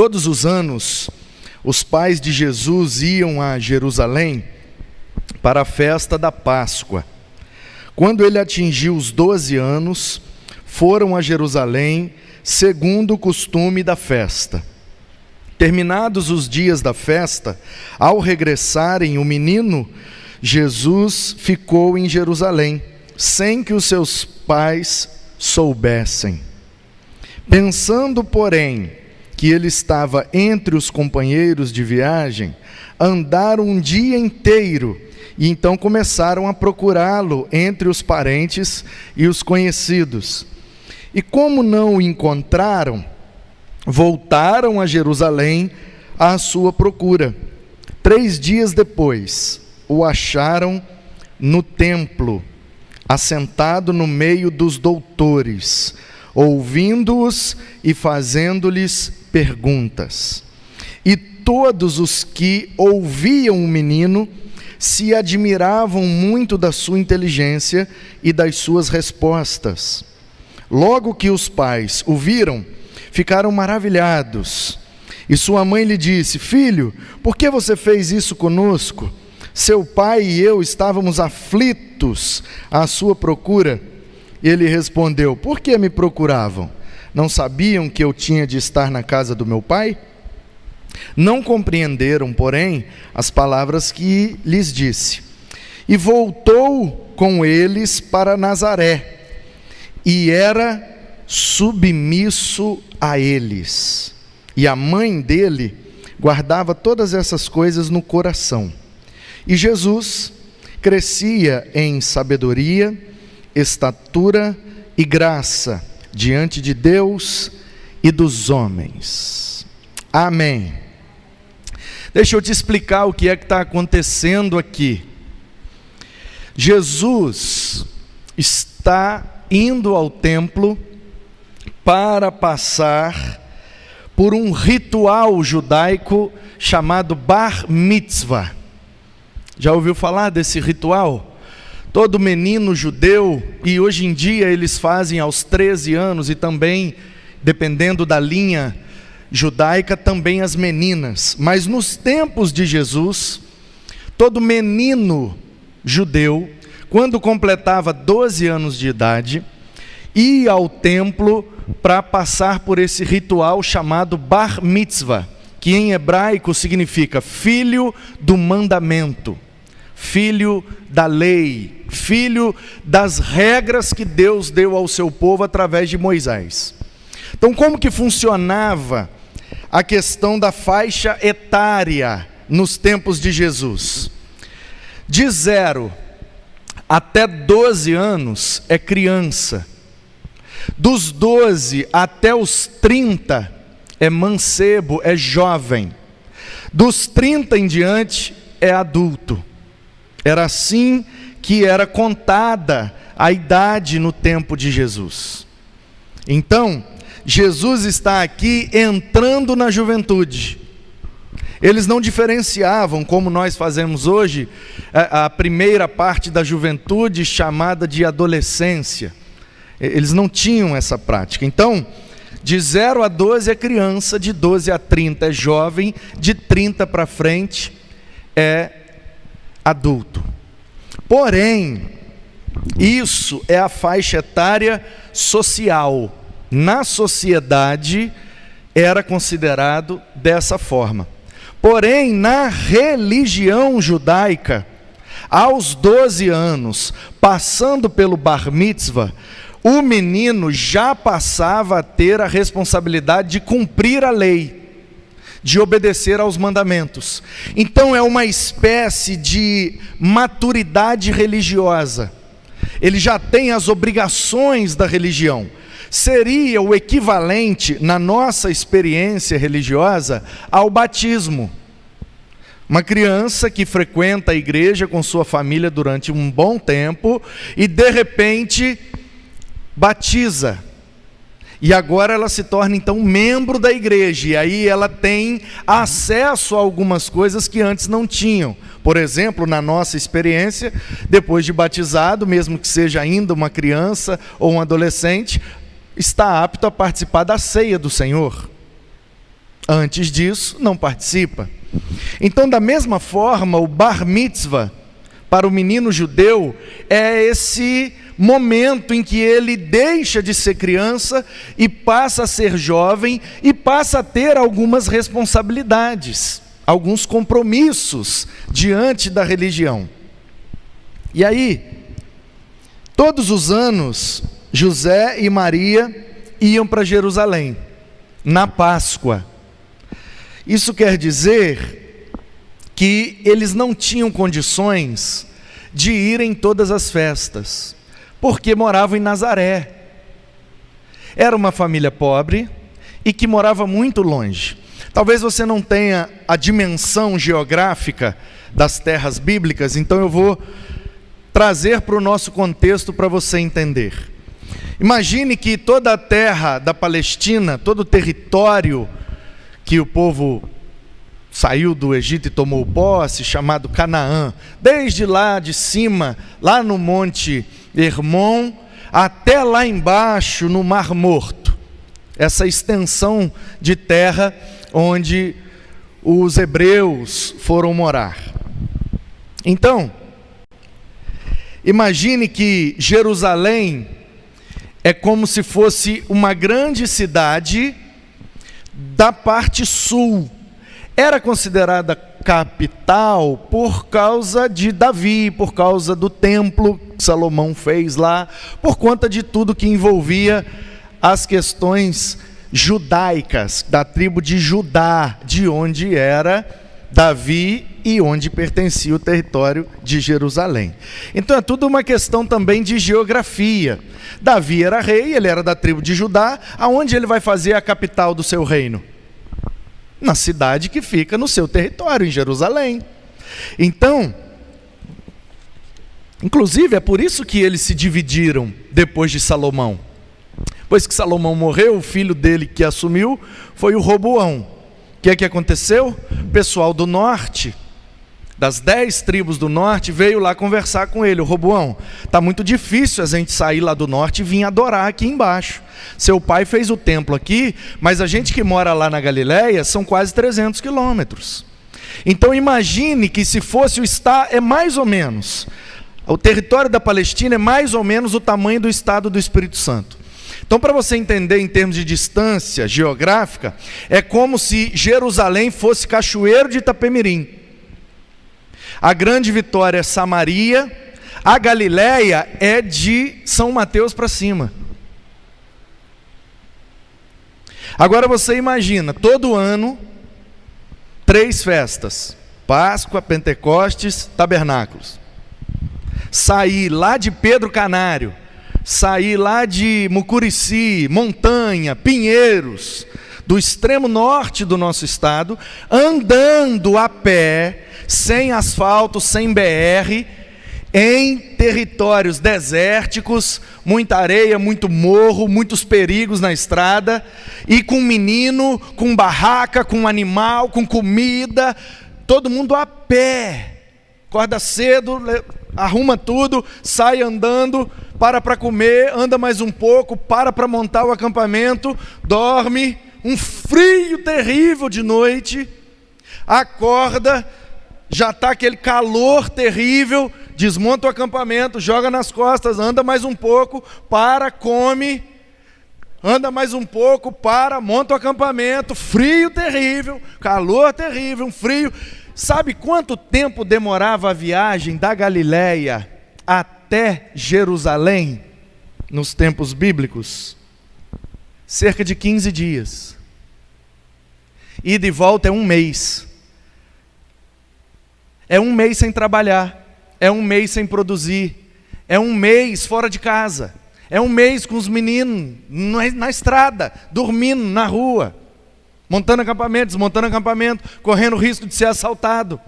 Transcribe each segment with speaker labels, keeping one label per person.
Speaker 1: Todos os anos, os pais de Jesus iam a Jerusalém para a festa da Páscoa. Quando ele atingiu os 12 anos, foram a Jerusalém, segundo o costume da festa. Terminados os dias da festa, ao regressarem, o menino Jesus ficou em Jerusalém, sem que os seus pais soubessem. Pensando, porém, que ele estava entre os companheiros de viagem, andaram um dia inteiro e então começaram a procurá-lo entre os parentes e os conhecidos. E como não o encontraram, voltaram a Jerusalém à sua procura. 3 dias depois, o acharam no templo, assentado no meio dos doutores, ouvindo-os e fazendo-lhes perguntas. E todos os que ouviam o menino se admiravam muito da sua inteligência e das suas respostas. Logo que os pais o viram, ficaram maravilhados. E sua mãe lhe disse: Filho, por que você fez isso conosco? Seu pai e eu estávamos aflitos à sua procura. E ele respondeu: Por que me procuravam? Não sabiam que eu tinha de estar na casa do meu pai? Não compreenderam, porém, as palavras que lhes disse. E voltou com eles para Nazaré, e era submisso a eles. E a mãe dele guardava todas essas coisas no coração. E Jesus crescia em sabedoria, estatura e graça diante de Deus e dos homens. Amém. Deixa eu te explicar o que é que está acontecendo aqui. Jesus está indo ao templo para passar por um ritual judaico chamado Bar Mitzvah. Já ouviu falar desse ritual? Todo menino judeu, e hoje em dia eles fazem aos 13 anos, e também, dependendo da linha judaica, também as meninas. Mas nos tempos de Jesus, todo menino judeu, quando completava 12 anos de idade, ia ao templo para passar por esse ritual chamado Bar Mitzvah, que em hebraico significa filho do mandamento, filho da lei, filho das regras que Deus deu ao seu povo através de Moisés. Então, como que funcionava a questão da faixa etária nos tempos de Jesus? De 0 até 12 anos é criança. Dos 12 até os 30 é mancebo, é jovem. Dos 30 em diante é adulto. Era assim que era contada a idade no tempo de Jesus. Então, Jesus está aqui entrando na juventude. Eles não diferenciavam, como nós fazemos hoje, a primeira parte da juventude chamada de adolescência. Eles não tinham essa prática. Então, de 0 a 12 é criança, de 12 a 30 é jovem, de 30 para frente é adulto. Porém, isso é a faixa etária social. Na sociedade era considerado dessa forma. Porém, na religião judaica, aos 12 anos, passando pelo Bar Mitzvah, o menino já passava a ter a responsabilidade de cumprir a lei, de obedecer aos mandamentos. Então é uma espécie de maturidade religiosa. Ele já tem as obrigações da religião. Seria o equivalente, na nossa experiência religiosa, ao batismo. Uma criança que frequenta a igreja com sua família durante um bom tempo e de repente batiza. E agora ela se torna então membro da igreja, e aí ela tem acesso a algumas coisas que antes não tinham. Por exemplo, na nossa experiência, depois de batizado, mesmo que seja ainda uma criança ou um adolescente, está apto a participar da ceia do Senhor. Antes disso, não participa. Então, da mesma forma, o bar mitzvah, para o menino judeu, é esse momento em que ele deixa de ser criança e passa a ser jovem e passa a ter algumas responsabilidades, alguns compromissos diante da religião. E aí, todos os anos, José e Maria iam para Jerusalém, na Páscoa. Isso quer dizer que eles não tinham condições de ir em todas as festas, porque moravam em Nazaré. Era uma família pobre e que morava muito longe. Talvez você não tenha a dimensão geográfica das terras bíblicas, então eu vou trazer para o nosso contexto para você entender. Imagine que toda a terra da Palestina, todo o território que o povo saiu do Egito e tomou posse, chamado Canaã, desde lá de cima, lá no Monte Hermon, até lá embaixo no Mar Morto, essa extensão de terra onde os hebreus foram morar. Então, imagine que Jerusalém é como se fosse uma grande cidade da parte sul. Era considerada capital por causa de Davi, por causa do templo que Salomão fez lá, por conta de tudo que envolvia as questões judaicas, da tribo de Judá, de onde era Davi e onde pertencia o território de Jerusalém. Então é tudo uma questão também de geografia. Davi era rei, ele era da tribo de Judá. Aonde ele vai fazer a capital do seu reino? Na cidade que fica no seu território, em Jerusalém. Então, inclusive é por isso que eles se dividiram depois de Salomão. Depois que Salomão morreu, o filho dele que assumiu foi o Roboão. O que é que aconteceu? O pessoal do norte, das 10 tribos do norte, veio lá conversar com ele. O Roboão, está muito difícil a gente sair lá do norte e vir adorar aqui embaixo. Seu pai fez o templo aqui, mas a gente que mora lá na Galileia são quase 300 quilômetros. Então imagine que se fosse o estado, é mais ou menos, o território da Palestina é mais ou menos o tamanho do estado do Espírito Santo. Então, para você entender em termos de distância geográfica, é como se Jerusalém fosse Cachoeiro de Itapemirim. A Grande Vitória é Samaria, a Galileia é de São Mateus para cima. Agora você imagina, todo ano, 3 festas: Páscoa, Pentecostes, Tabernáculos. Sair lá de Pedro Canário, sair lá de Mucurici, Montanha, Pinheiros, do extremo norte do nosso estado, andando a pé, sem asfalto, sem BR, em territórios desérticos, muita areia, muito morro, muitos perigos na estrada, e com menino, com barraca, com animal, com comida, todo mundo a pé, acorda cedo, arruma tudo, sai andando, para comer, anda mais um pouco, para montar o acampamento, dorme, um frio terrível de noite, acorda, já está aquele calor terrível, desmonta o acampamento, joga nas costas, anda mais um pouco, para, come, anda mais um pouco, para, monta o acampamento, frio terrível, calor terrível, um frio. Sabe quanto tempo demorava a viagem da Galileia até Jerusalém, nos tempos bíblicos? Cerca de 15 dias. Ida e volta é 1 mês. É 1 mês sem trabalhar, é 1 mês sem produzir, é 1 mês fora de casa, é 1 mês com os meninos na estrada, dormindo na rua, montando acampamento, desmontando acampamento, correndo o risco de ser assaltado.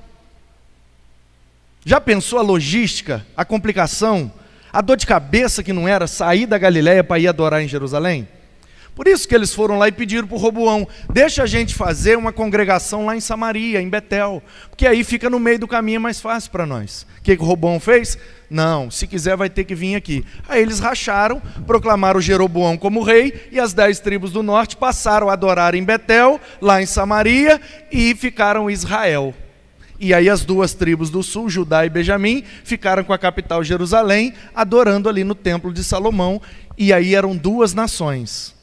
Speaker 1: Já pensou a logística, a complicação, a dor de cabeça que não era sair da Galileia para ir adorar em Jerusalém? Por isso que eles foram lá e pediram para o Roboão: deixa a gente fazer uma congregação lá em Samaria, em Betel, porque aí fica no meio do caminho, é mais fácil para nós. O que o Roboão fez? Não, se quiser vai ter que vir aqui. Aí eles racharam, proclamaram Jeroboão como rei, e as 10 tribos do norte passaram a adorar em Betel, lá em Samaria, e ficaram Israel. E aí as 2 tribos do sul, Judá e Benjamim, ficaram com a capital Jerusalém, adorando ali no templo de Salomão, e aí eram 2 nações.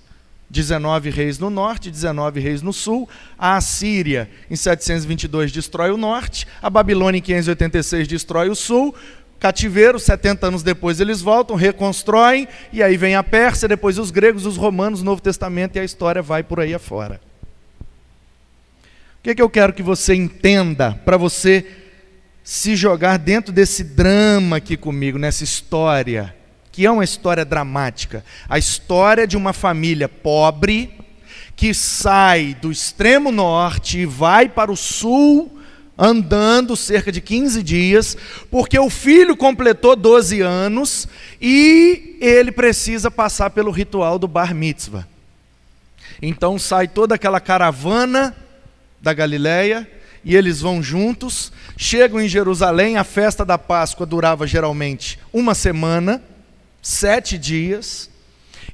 Speaker 1: 19 reis no norte, 19 reis no sul. A Assíria, em 722, destrói o norte. A Babilônia, em 586, destrói o sul. Cativeiro, 70 anos depois eles voltam, reconstroem. E aí vem a Pérsia, depois os gregos, os romanos, o Novo Testamento, e a história vai por aí afora. O que eu quero que você entenda, para você se jogar dentro desse drama aqui comigo, nessa história, que é uma história dramática, a história de uma família pobre, que sai do extremo norte e vai para o sul, andando cerca de 15 dias, porque o filho completou 12 anos, e ele precisa passar pelo ritual do Bar Mitzvah. Então sai toda aquela caravana da Galileia, e eles vão juntos, chegam em Jerusalém. A festa da Páscoa durava geralmente uma semana, 7 dias,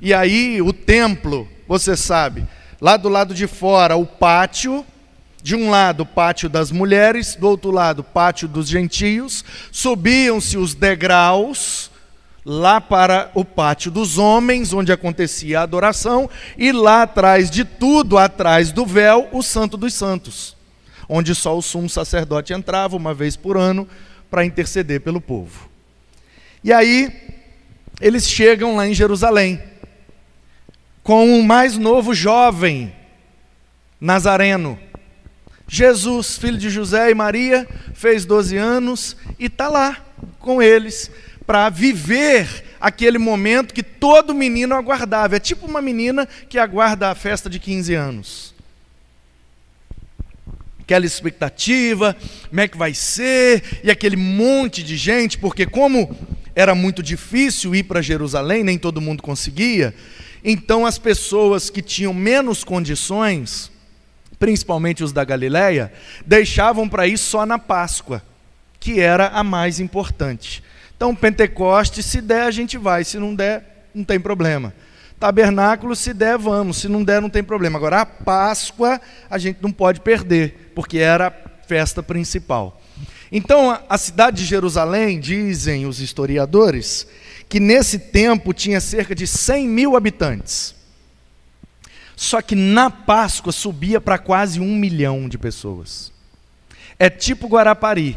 Speaker 1: e aí o templo, você sabe, lá do lado de fora o pátio, de um lado o pátio das mulheres, do outro lado o pátio dos gentios, subiam-se os degraus, lá para o pátio dos homens, onde acontecia a adoração, e lá atrás de tudo, atrás do véu, o Santo dos Santos, onde só o sumo sacerdote entrava uma vez por ano para interceder pelo povo. E aí eles chegam lá em Jerusalém, com o mais novo jovem, Nazareno. Jesus, filho de José e Maria, fez 12 anos e está lá com eles, para viver aquele momento que todo menino aguardava. É tipo uma menina que aguarda a festa de 15 anos. Aquela expectativa, como é que vai ser, e aquele monte de gente, porque como era muito difícil ir para Jerusalém, nem todo mundo conseguia, então as pessoas que tinham menos condições, principalmente os da Galileia, deixavam para ir só na Páscoa, que era a mais importante. Então Pentecostes, se der a gente vai, se não der, não tem problema. Tabernáculo, se der, vamos, se não der, não tem problema. Agora a Páscoa a gente não pode perder, porque era a festa principal. Então a cidade de Jerusalém, dizem os historiadores, que nesse tempo tinha cerca de 100 mil habitantes. Só que na Páscoa subia para quase 1 milhão de pessoas. É tipo Guarapari,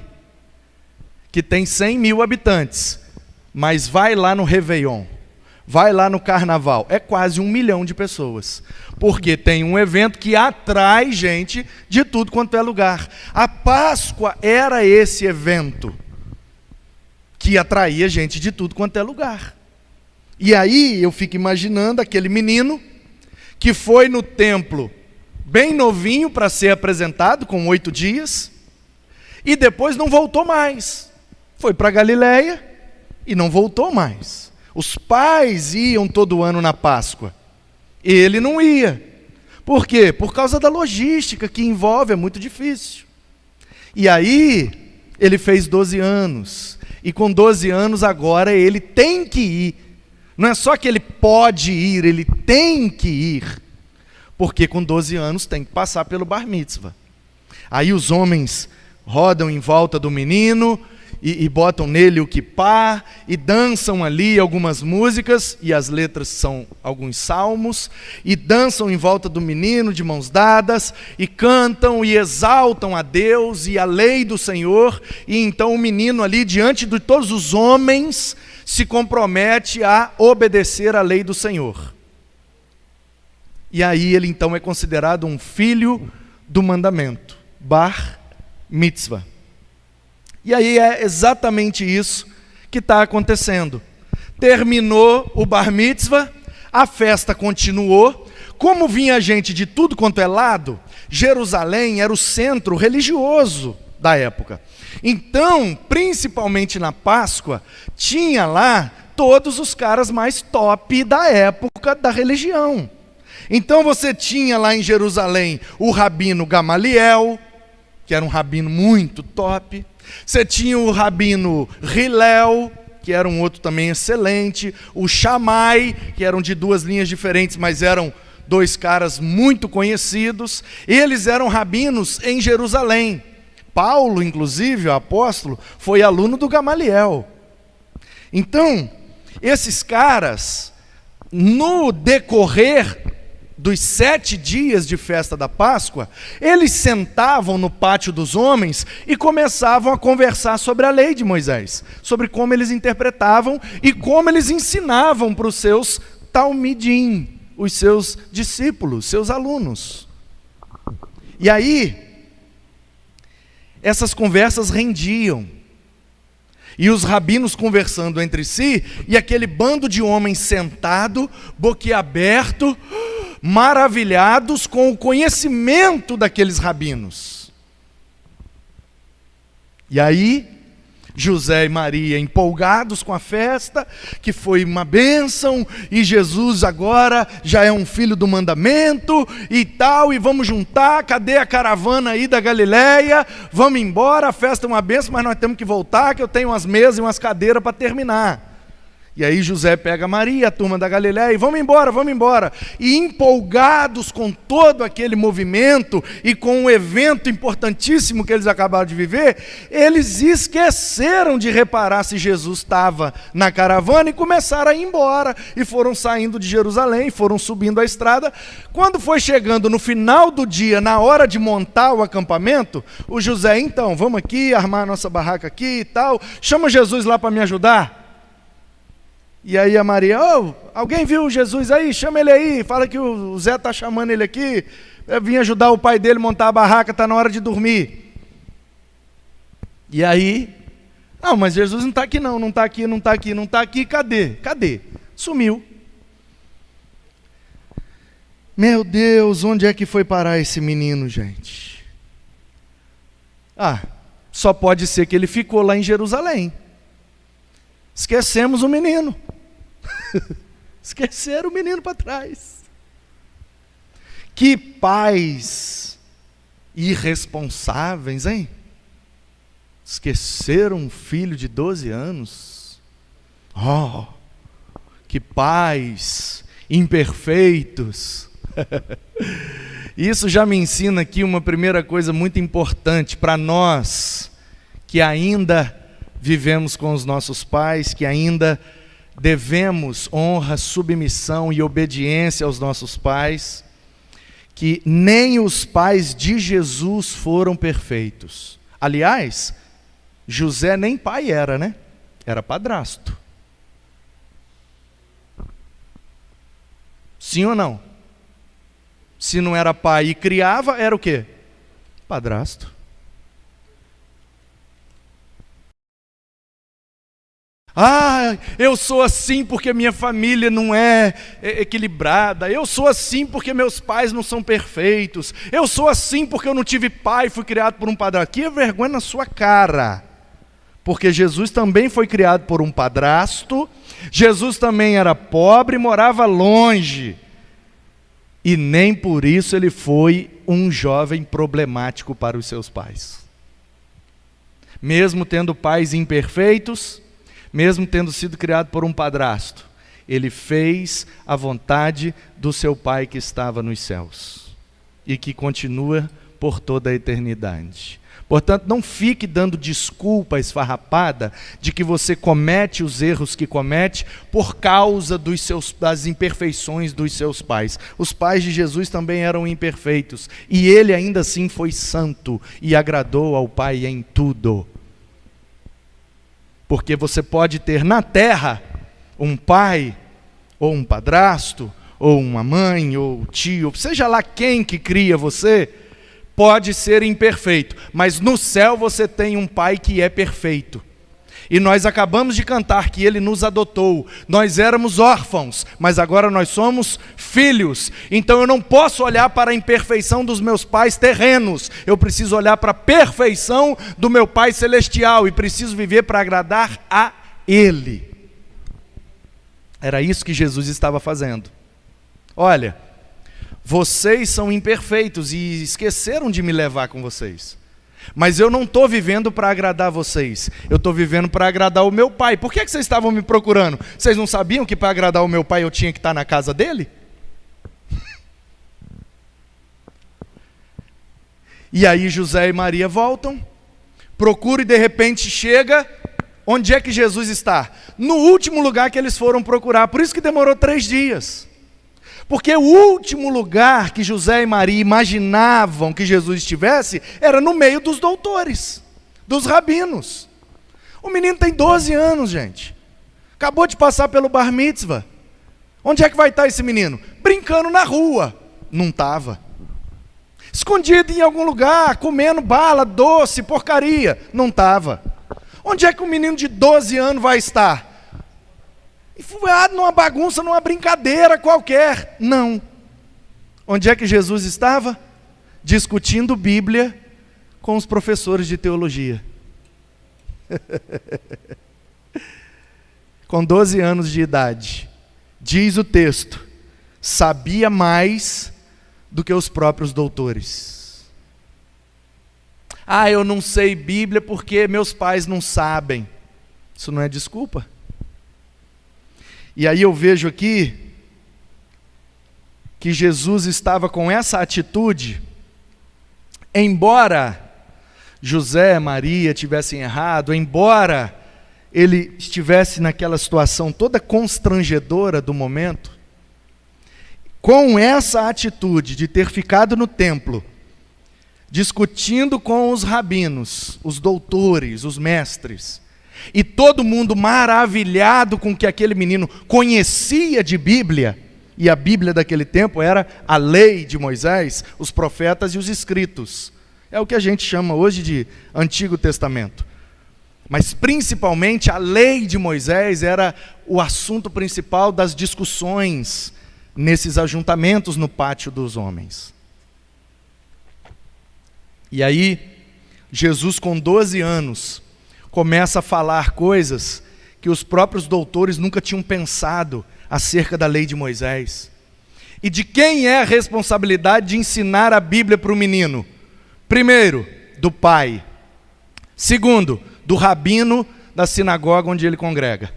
Speaker 1: que tem 100 mil habitantes, mas vai lá no Réveillon, vai lá no Carnaval, é quase 1 milhão de pessoas, porque tem um evento que atrai gente de tudo quanto é lugar. A Páscoa era esse evento que atraía gente de tudo quanto é lugar. E aí eu fico imaginando aquele menino que foi no templo bem novinho para ser apresentado, com 8 dias, e depois não voltou mais. Foi para Galileia e não voltou mais. Os pais iam todo ano na Páscoa, ele não ia. Por quê? Por causa da logística que envolve, é muito difícil. E aí ele fez 12 anos, e com 12 anos agora ele tem que ir. Não é só que ele pode ir, ele tem que ir, porque com 12 anos tem que passar pelo Bar Mitzvah. Aí os homens rodam em volta do menino, e botam nele o quipá, e dançam ali algumas músicas, e as letras são alguns salmos, e dançam em volta do menino de mãos dadas, e cantam e exaltam a Deus e a lei do Senhor, e então o menino ali diante de todos os homens se compromete a obedecer à lei do Senhor. E aí ele então é considerado um filho do mandamento, Bar Mitzvah. E aí é exatamente isso que está acontecendo. Terminou o Bar Mitzvah, a festa continuou. Como vinha gente de tudo quanto é lado, Jerusalém era o centro religioso da época. Então, principalmente na Páscoa, tinha lá todos os caras mais top da época da religião. Então você tinha lá em Jerusalém o rabino Gamaliel, que era um rabino muito top. Você tinha o rabino Hilel, que era um outro também excelente. O Shammai, que eram de duas linhas diferentes, mas eram dois caras muito conhecidos. Eles eram rabinos em Jerusalém. Paulo, inclusive, o apóstolo, foi aluno do Gamaliel. Então, esses caras, no decorrer dos 7 dias de festa da Páscoa, eles sentavam no pátio dos homens e começavam a conversar sobre a lei de Moisés, sobre como eles interpretavam e como eles ensinavam para os seus talmidim, os seus discípulos, seus alunos. E aí, essas conversas rendiam. E os rabinos conversando entre si, e aquele bando de homens sentado, boquiaberto, maravilhados com o conhecimento daqueles rabinos. E aí, José e Maria empolgados com a festa, que foi uma bênção, e Jesus agora já é um filho do mandamento e tal, e vamos juntar, cadê a caravana aí da Galileia? Vamos embora, a festa é uma bênção, mas nós temos que voltar, que eu tenho umas mesas e umas cadeiras para terminar. E aí José pega Maria, a turma da Galileia, e vamos embora. E empolgados com todo aquele movimento e com um evento importantíssimo que eles acabaram de viver, eles esqueceram de reparar se Jesus estava na caravana e começaram a ir embora. E foram saindo de Jerusalém, foram subindo a estrada. Quando foi chegando no final do dia, na hora de montar o acampamento, o José, então, vamos aqui, armar a nossa barraca aqui e tal, chama Jesus lá para me ajudar. E aí a Maria, alguém viu Jesus aí? Chama ele aí, fala que o Zé está chamando ele aqui, eu vim ajudar o pai dele a montar a barraca, está na hora de dormir. E aí, não, mas Jesus não está aqui não está aqui, cadê? Sumiu. Meu Deus, onde é que foi parar esse menino, gente? Só pode ser que ele ficou lá em Jerusalém. Esquecemos o menino. Esqueceram o menino para trás. Que pais irresponsáveis, hein? Esqueceram um filho de 12 anos. Que pais imperfeitos. Isso já me ensina aqui uma primeira coisa muito importante para nós que ainda vivemos com os nossos pais, que ainda devemos honra, submissão e obediência aos nossos pais, que nem os pais de Jesus foram perfeitos. Aliás, José nem pai era, né? Era padrasto. Sim ou não? Se não era pai e criava, era o quê? Padrasto. Eu sou assim porque minha família não é equilibrada. Eu sou assim porque meus pais não são perfeitos. Eu sou assim porque eu não tive pai e fui criado por um padrasto. Que vergonha na sua cara. Porque Jesus também foi criado por um padrasto. Jesus também era pobre e morava longe. E nem por isso ele foi um jovem problemático para os seus pais. Mesmo tendo pais imperfeitos, mesmo tendo sido criado por um padrasto, ele fez a vontade do seu pai que estava nos céus e que continua por toda a eternidade. Portanto, não fique dando desculpa esfarrapada de que você comete os erros que comete por causa das imperfeições dos seus pais. Os pais de Jesus também eram imperfeitos e ele ainda assim foi santo e agradou ao Pai em tudo. Porque você pode ter na terra um pai, ou um padrasto, ou uma mãe, ou tio, seja lá quem que cria você, pode ser imperfeito, mas no céu você tem um pai que é perfeito. E nós acabamos de cantar que ele nos adotou. Nós éramos órfãos, mas agora nós somos filhos. Então eu não posso olhar para a imperfeição dos meus pais terrenos. Eu preciso olhar para a perfeição do meu Pai celestial e preciso viver para agradar a Ele. Era isso que Jesus estava fazendo. Olha, vocês são imperfeitos e esqueceram de me levar com vocês. Mas eu não estou vivendo para agradar vocês, eu estou vivendo para agradar o meu pai. Por que vocês estavam me procurando? Vocês não sabiam que para agradar o meu pai eu tinha que estar na casa dele? E aí José e Maria voltam, procuram e de repente chega, onde é que Jesus está? No último lugar que eles foram procurar, por isso que demorou 3 dias. Porque o último lugar que José e Maria imaginavam que Jesus estivesse, era no meio dos doutores, dos rabinos. O menino tem 12 anos, gente. Acabou de passar pelo bar mitzvah. Onde é que vai estar esse menino? Brincando na rua. Não estava. Escondido em algum lugar, comendo bala, doce, porcaria. Não estava. Onde é que um menino de 12 anos vai estar? Enfiado numa bagunça, numa brincadeira qualquer. Não. Onde é que Jesus estava? Discutindo Bíblia com os professores de teologia. Com 12 anos de idade. Diz o texto, sabia mais do que os próprios doutores. Eu não sei Bíblia porque meus pais não sabem. Isso não é desculpa. E aí eu vejo aqui que Jesus estava com essa atitude, embora José e Maria tivessem errado, embora ele estivesse naquela situação toda constrangedora do momento, com essa atitude de ter ficado no templo, discutindo com os rabinos, os doutores, os mestres, e todo mundo maravilhado com o que aquele menino conhecia de Bíblia, e a Bíblia daquele tempo era a lei de Moisés, os profetas e os escritos. É o que a gente chama hoje de Antigo Testamento. Mas principalmente a lei de Moisés era o assunto principal das discussões nesses ajuntamentos no pátio dos homens. E aí, Jesus com 12 anos, começa a falar coisas que os próprios doutores nunca tinham pensado acerca da lei de Moisés. E de quem é a responsabilidade de ensinar a Bíblia para o menino? Primeiro, do pai. Segundo, do rabino da sinagoga onde ele congrega.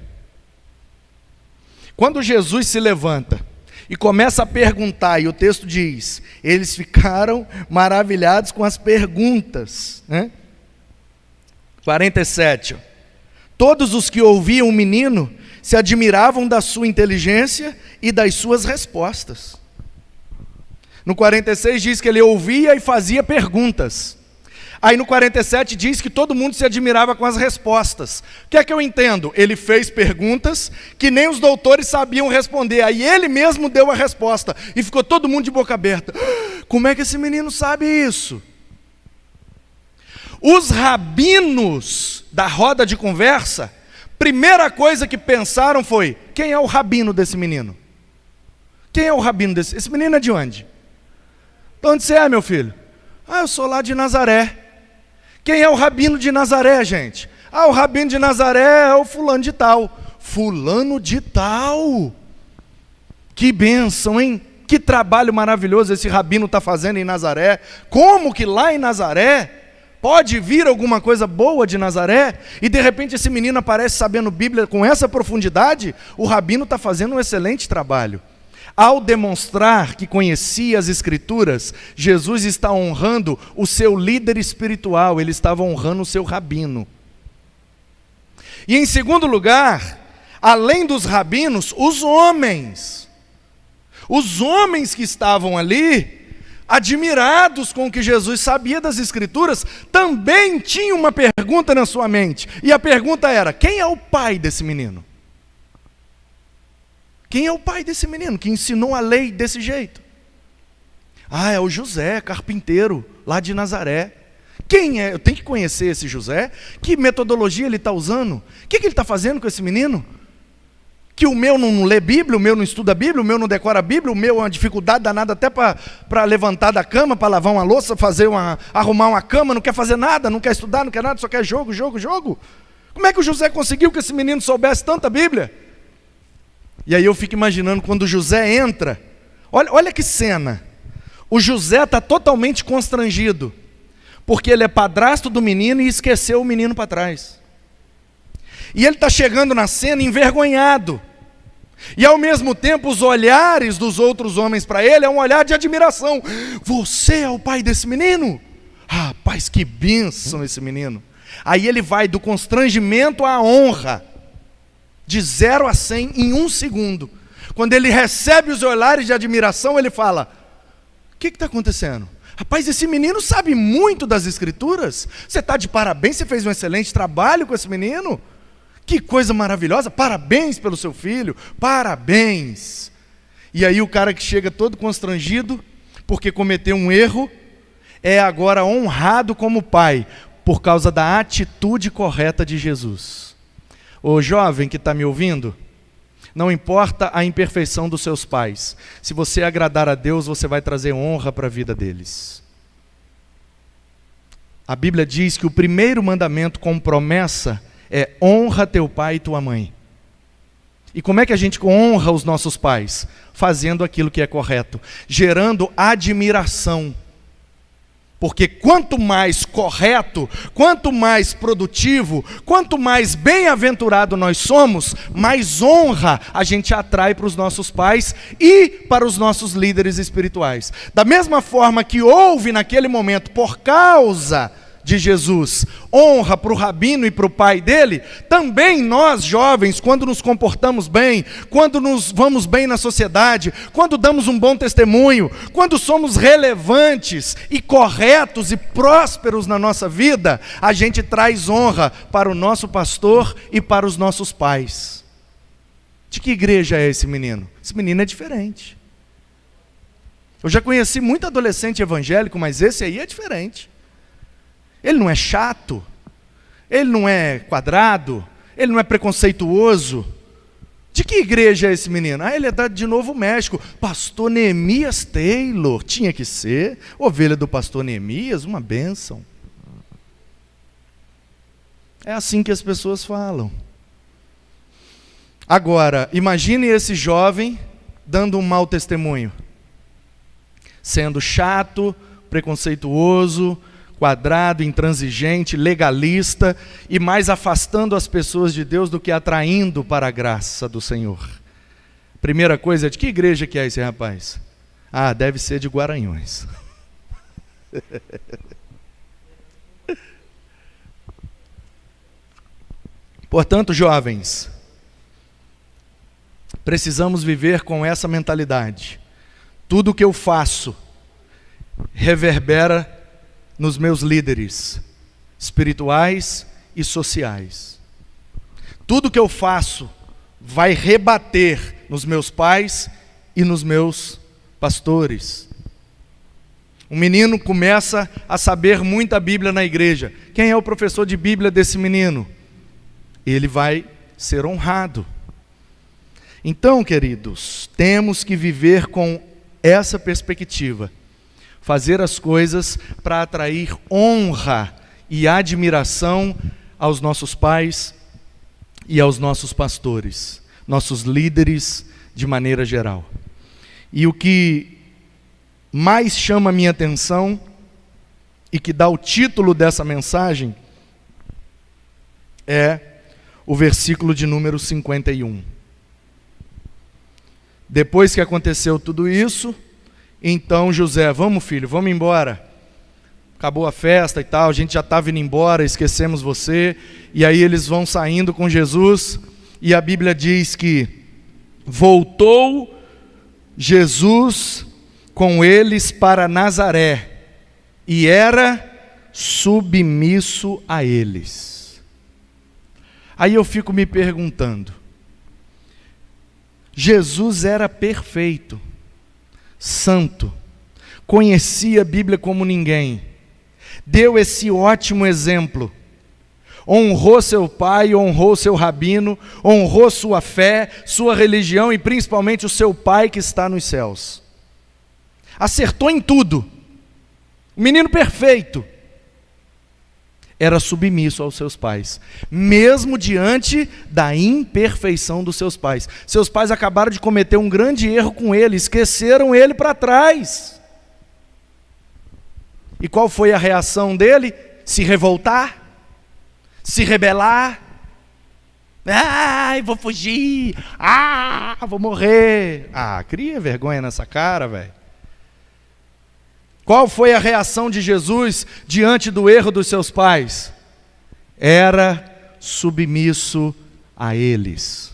Speaker 1: Quando Jesus se levanta e começa a perguntar, e o texto diz, eles ficaram maravilhados com as perguntas, né? 47. Todos os que ouviam o menino se admiravam da sua inteligência e das suas respostas. No 46 diz que ele ouvia e fazia perguntas. Aí no 47 diz que todo mundo se admirava com as respostas. O que é que eu entendo? Ele fez perguntas que nem os doutores sabiam responder. Aí ele mesmo deu a resposta. E ficou todo mundo de boca aberta. Como é que esse menino sabe isso? Os rabinos da roda de conversa, primeira coisa que pensaram foi, quem é o rabino desse menino? Quem é o rabino desse? Esse menino é de onde? De onde você é, meu filho? Eu sou lá de Nazaré. Quem é o rabino de Nazaré, gente? O rabino de Nazaré é o fulano de tal. Fulano de tal? Que bênção, hein? Que trabalho maravilhoso esse rabino está fazendo em Nazaré. Como que lá em Nazaré pode vir alguma coisa boa de Nazaré? E de repente esse menino aparece sabendo Bíblia com essa profundidade? O rabino está fazendo um excelente trabalho. Ao demonstrar que conhecia as Escrituras, Jesus está honrando o seu líder espiritual, ele estava honrando o seu rabino. E em segundo lugar, além dos rabinos, os homens que estavam ali, admirados com o que Jesus sabia das Escrituras, também tinham uma pergunta na sua mente. E a pergunta era, quem é o pai desse menino? Quem é o pai desse menino que ensinou a lei desse jeito? É o José, carpinteiro, lá de Nazaré. Quem é? Eu tenho que conhecer esse José. Que metodologia ele está usando? O que ele está fazendo com esse menino? Que o meu não lê Bíblia, o meu não estuda Bíblia, o meu não decora a Bíblia, o meu é uma dificuldade danada até para levantar da cama, para lavar uma louça, arrumar uma cama, não quer fazer nada, não quer estudar, não quer nada, só quer jogo. Como é que o José conseguiu que esse menino soubesse tanta Bíblia? E aí eu fico imaginando quando José entra, olha que cena, O José está totalmente constrangido, porque ele é padrasto do menino e esqueceu o menino para trás. E ele está chegando na cena envergonhado. E ao mesmo tempo os olhares dos outros homens para ele é um olhar de admiração. Você é o pai desse menino? Rapaz, que bênção esse menino. Aí ele vai do constrangimento à honra, de 0 a 100 em 1 segundo. Quando ele recebe os olhares de admiração, ele fala: o que está acontecendo? Rapaz, esse menino sabe muito das escrituras. Você está de parabéns, você fez um excelente trabalho com esse menino. Que coisa maravilhosa, parabéns pelo seu filho, parabéns. E aí o cara que chega todo constrangido, porque cometeu um erro, é agora honrado como pai, por causa da atitude correta de Jesus. Ô jovem que está me ouvindo, não importa a imperfeição dos seus pais, se você agradar a Deus, você vai trazer honra para a vida deles. A Bíblia diz que o primeiro mandamento com promessa é: honra teu pai e tua mãe. E como é que a gente honra os nossos pais? Fazendo aquilo que é correto, gerando admiração. Porque quanto mais correto, quanto mais produtivo, quanto mais bem-aventurado nós somos, mais honra a gente atrai para os nossos pais e para os nossos líderes espirituais. Da mesma forma que houve naquele momento, por causa de Jesus, honra para o rabino e para o pai dele, também nós jovens, quando nos comportamos bem, quando nos vamos bem na sociedade, quando damos um bom testemunho, quando somos relevantes e corretos e prósperos na nossa vida, a gente traz honra para o nosso pastor e para os nossos pais. De que igreja é esse menino? Esse menino é diferente. Eu já conheci muito adolescente evangélico, mas esse aí é diferente. Ele não é chato, ele não é quadrado, ele não é preconceituoso. De que igreja é esse menino? Ele é de Novo México, pastor Neemias Taylor, tinha que ser, ovelha do pastor Neemias, uma bênção. É assim que as pessoas falam. Agora, imagine esse jovem dando um mau testemunho, sendo chato, preconceituoso, quadrado, intransigente, legalista e mais afastando as pessoas de Deus do que atraindo para a graça do Senhor. Primeira coisa, de que igreja que é esse rapaz? Deve ser de Guaranhões. Portanto, jovens, precisamos viver com essa mentalidade. Tudo que eu faço reverbera nos meus líderes espirituais e sociais. Tudo que eu faço vai rebater nos meus pais e nos meus pastores. Um menino começa a saber muita Bíblia na igreja. Quem é o professor de Bíblia desse menino? Ele vai ser honrado. Então, queridos, temos que viver com essa perspectiva. Fazer as coisas para atrair honra e admiração aos nossos pais e aos nossos pastores, nossos líderes de maneira geral. E o que mais chama a minha atenção e que dá o título dessa mensagem é o versículo de número 51. Depois que aconteceu tudo isso, então José: vamos filho, vamos embora. Acabou a festa e tal, a gente já estava indo embora, esquecemos você. E aí eles vão saindo com Jesus, e a Bíblia diz que voltou Jesus com eles para Nazaré, e era submisso a eles. Aí eu fico me perguntando, Jesus era perfeito, santo, conhecia a Bíblia como ninguém, deu esse ótimo exemplo, honrou seu pai, honrou seu rabino, honrou sua fé, sua religião e principalmente o seu pai que está nos céus. Acertou em tudo. O menino perfeito era submisso aos seus pais, mesmo diante da imperfeição dos seus pais. Seus pais acabaram de cometer um grande erro com ele, esqueceram ele para trás. E qual foi a reação dele? Se revoltar? Se rebelar? Ai, vou fugir! Ah, vou morrer! Ah, cria vergonha nessa cara, velho. Qual foi a reação de Jesus diante do erro dos seus pais? Era submisso a eles.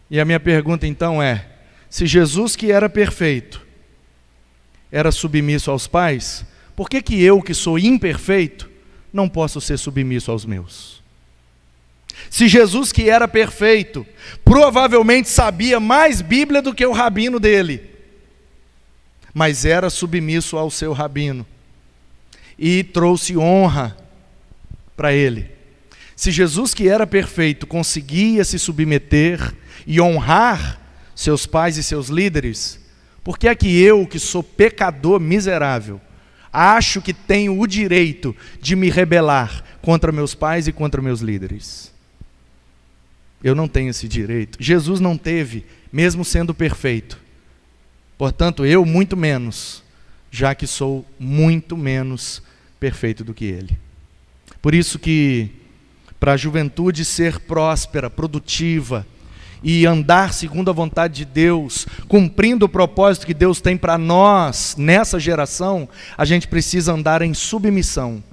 Speaker 1: E a minha pergunta então é: se Jesus, que era perfeito, era submisso aos pais, por que que eu, que sou imperfeito, não posso ser submisso aos meus? Se Jesus, que era perfeito, provavelmente sabia mais Bíblia do que o rabino dele, mas era submisso ao seu rabino e trouxe honra para ele. Se Jesus, que era perfeito, conseguia se submeter e honrar seus pais e seus líderes, por que é que eu, que sou pecador miserável, acho que tenho o direito de me rebelar contra meus pais e contra meus líderes? Eu não tenho esse direito. Jesus não teve, mesmo sendo perfeito. Portanto, eu muito menos, já que sou muito menos perfeito do que ele. Por isso que, para a juventude ser próspera, produtiva, e andar segundo a vontade de Deus, cumprindo o propósito que Deus tem para nós, nessa geração, a gente precisa andar em submissão,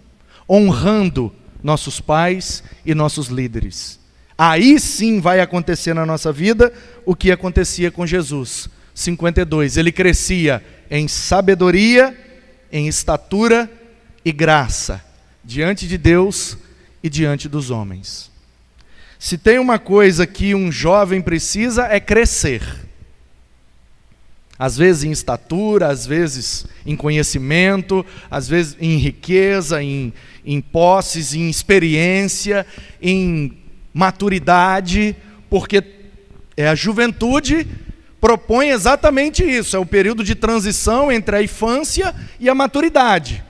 Speaker 1: honrando nossos pais e nossos líderes. Aí sim vai acontecer na nossa vida o que acontecia com Jesus. 52, ele crescia em sabedoria, em estatura e graça, diante de Deus e diante dos homens. Se tem uma coisa que um jovem precisa é crescer. Às vezes em estatura, às vezes em conhecimento, às vezes em riqueza, em posses, em experiência, em maturidade, porque a juventude propõe exatamente isso, é o período de transição entre a infância e a maturidade.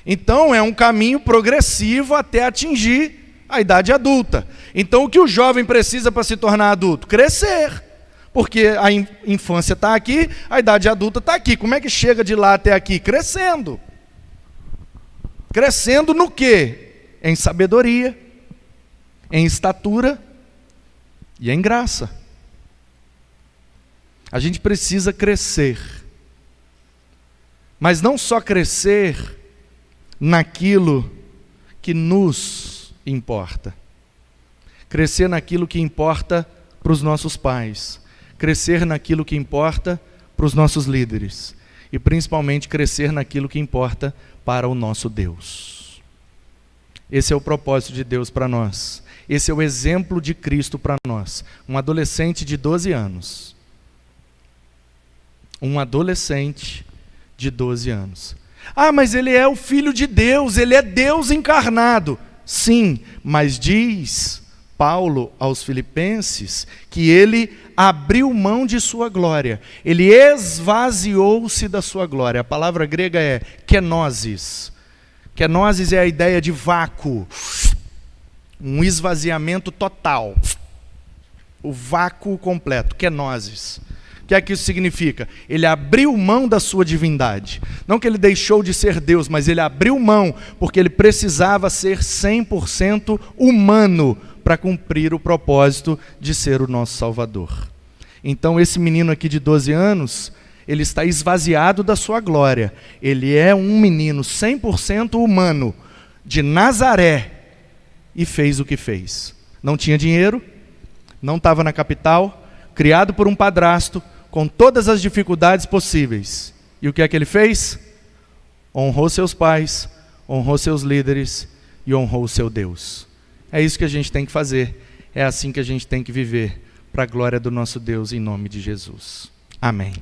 Speaker 1: Então é um caminho progressivo até atingir a idade adulta. Então o que o jovem precisa para se tornar adulto? Crescer, porque a infância está aqui, a idade adulta está aqui. Como é que chega de lá até aqui? Crescendo. Crescendo no quê? Em sabedoria, em estatura e em graça. A gente precisa crescer, mas não só crescer naquilo que nos importa, crescer naquilo que importa para os nossos pais, crescer naquilo que importa para os nossos líderes e principalmente crescer naquilo que importa para o nosso Deus. Esse é o propósito de Deus para nós, esse é o exemplo de Cristo para nós. Um adolescente de 12 anos. Um adolescente de 12 anos. Ah, mas ele é o Filho de Deus, ele é Deus encarnado. Sim, mas diz Paulo aos Filipenses que ele abriu mão de sua glória, ele esvaziou-se da sua glória. A palavra grega é kenosis. Kenosis é a ideia de vácuo, um esvaziamento total, o vácuo completo, kenosis. O que é que isso significa? Ele abriu mão da sua divindade. Não que ele deixou de ser Deus, mas ele abriu mão porque ele precisava ser 100% humano para cumprir o propósito de ser o nosso Salvador. Então esse menino aqui de 12 anos, ele está esvaziado da sua glória. Ele é um menino 100% humano, de Nazaré, e fez o que fez. Não tinha dinheiro, não estava na capital, criado por um padrasto, com todas as dificuldades possíveis. E o que é que ele fez? Honrou seus pais, honrou seus líderes e honrou o seu Deus. É isso que a gente tem que fazer. É assim que a gente tem que viver, para a glória do nosso Deus, em nome de Jesus. Amém.